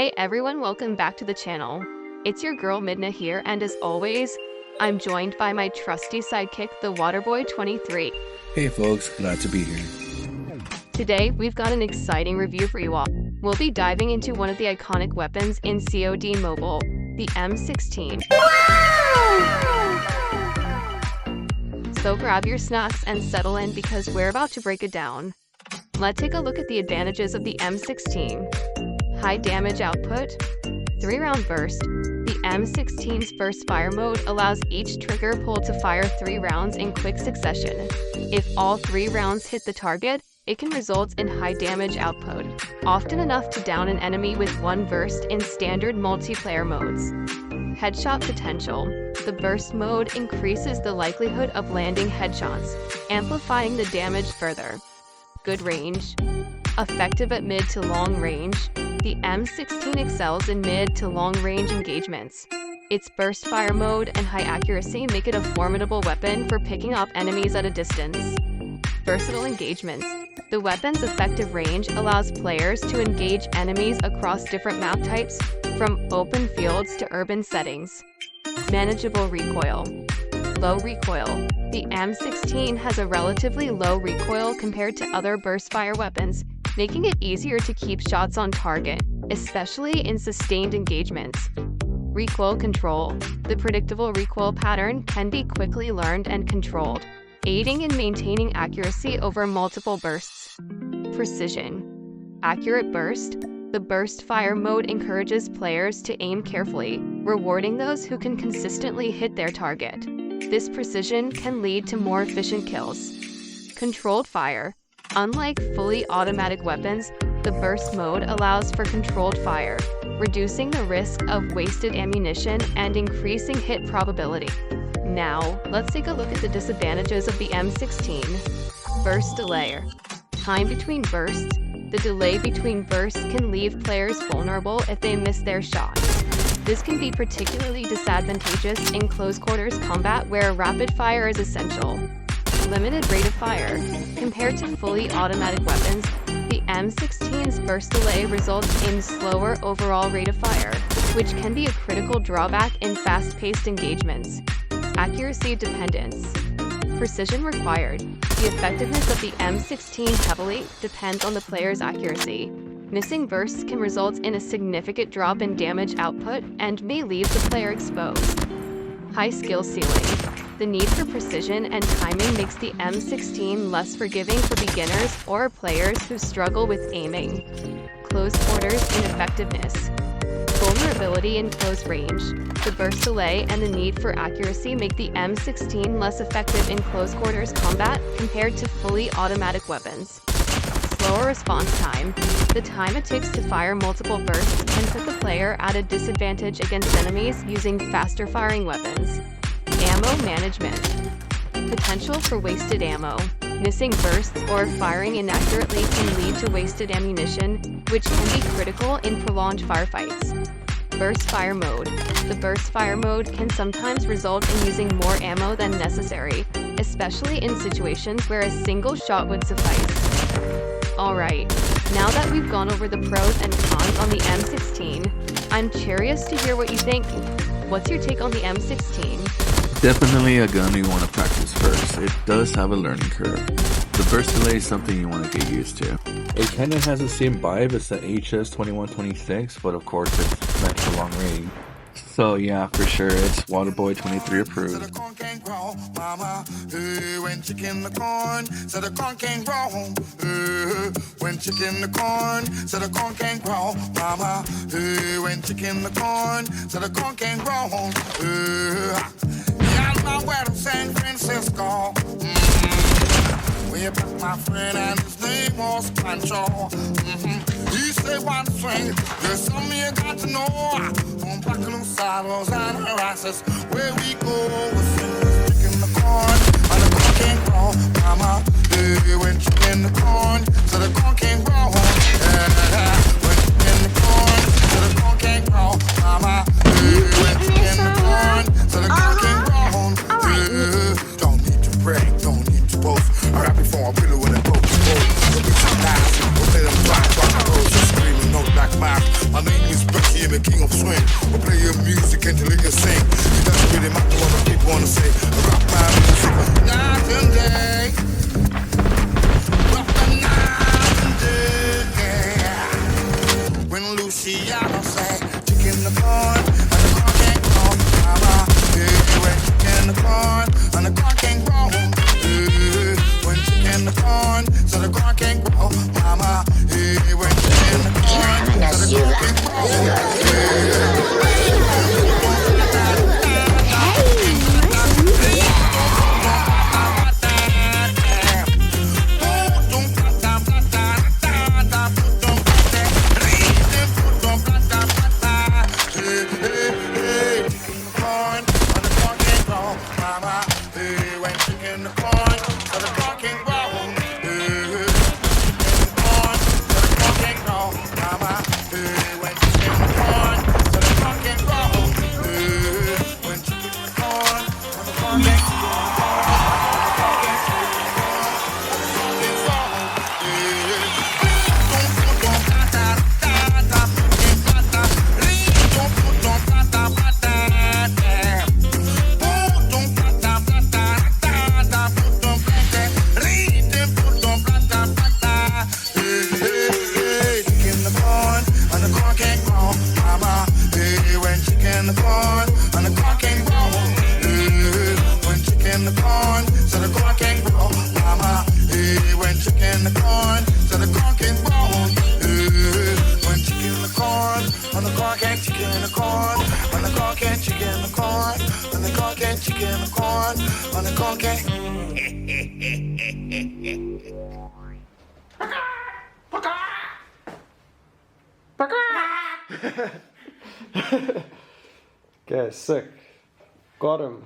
Hey everyone, welcome back to the channel. It's your girl Midna here, and as always, I'm joined by my trusty sidekick, the Waterboy 23. Hey folks, glad to be here. Today, we've got an exciting review for you all. We'll be diving into one of the iconic weapons in COD Mobile, the M16. So grab your snacks and settle in because we're about to break it down. Let's take a look at the advantages of the M16. High damage output, 3-round burst. The M16's burst fire mode allows each trigger pull to fire 3 rounds in quick succession. If all 3 rounds hit the target, it can result in high damage output, often enough to down an enemy with 1 burst in standard multiplayer modes. Headshot potential. The burst mode increases the likelihood of landing headshots, amplifying the damage further. Good range. Effective at mid to long range. The M16 excels in mid to long range engagements. Its burst fire mode and high accuracy make it a formidable weapon for picking up enemies at a distance. Versatile engagements. The weapon's effective range allows players to engage enemies across different map types, from open fields to urban settings. Manageable recoil. Low recoil. The M16 has a relatively low recoil compared to other burst fire weapons, making it easier to keep shots on target, especially in sustained engagements. Recoil control. The predictable recoil pattern can be quickly learned and controlled, aiding in maintaining accuracy over multiple bursts. Precision. Accurate burst. The burst fire mode encourages players to aim carefully, rewarding those who can consistently hit their target. This precision can lead to more efficient kills. Controlled fire. Unlike fully automatic weapons, the burst mode allows for controlled fire, reducing the risk of wasted ammunition and increasing hit probability. Now, let's take a look at the disadvantages of the M16. Burst delay. Time between bursts. The delay between bursts can leave players vulnerable if they miss their shot. This can be particularly disadvantageous in close quarters combat where rapid fire is essential. Limited rate of fire. Compared to fully automatic weapons, the M16's burst delay results in slower overall rate of fire, which can be a critical drawback in fast-paced engagements. Accuracy dependence. Precision required. The effectiveness of the M16 heavily depends on the player's accuracy. Missing bursts can result in a significant drop in damage output and may leave the player exposed. High skill ceiling. The need for precision and timing makes the M16 less forgiving for beginners or players who struggle with aiming. Close quarters ineffectiveness. Vulnerability in close range. The burst delay and the need for accuracy make the M16 less effective in close quarters combat compared to fully automatic weapons. Slower response time. The time it takes to fire multiple bursts can put the player at a disadvantage against enemies using faster firing weapons. Ammo management. Potential for wasted ammo. Missing bursts or firing inaccurately can lead to wasted ammunition, which can be critical in prolonged firefights. Burst fire mode. The burst fire mode can sometimes result in using more ammo than necessary, especially in situations where a single shot would suffice. Alright, now that we've gone over the pros and cons on the M16, I'm curious to hear what you think. What's your take on the M16? Definitely a gun you want to practice first. It does have a learning curve. The burst delay is something you want to get used to. It kind of has the same vibe as the HS2126, but of course it's meant for long range. So yeah, for sure, it's Waterboy 23 approved. When chicken the corn, so the corn can't grow. When chicken the corn, so the corn can't grow. Mama, when chicken the corn, so the corn can't grow. Yeah, I'm not where I'm San Francisco. We met my friend and his name was Pancho. He said one thing, there's something you got to know. On Buckaloo Saddles and harasses, where we go with chicken the corn, and the corn can't grow. Mama, when chicken the corn, so the corn can't grow. When chicken the corn, so the corn can't grow. Mama, when chicken the corn, so the corn can't grow. Don't need to brag, don't need to boast. I rap before I really when I broke the boat. You'll be so nice, we'll let them rock, rock and roll. Just screaming, no black mouth. My name is can't you look and sing? It doesn't really matter what the people wanna say. Rock my music night and day. Rock the night and day. When Luciano sang, chicken the corn and the corn can't grow. Mama, hey, when chicken the corn and the corn can't grow. Hey, when chicken the corn so the corn can't grow. Mama, hey, when chicken the corn so the corn can't grow. Okay, sick. Got him.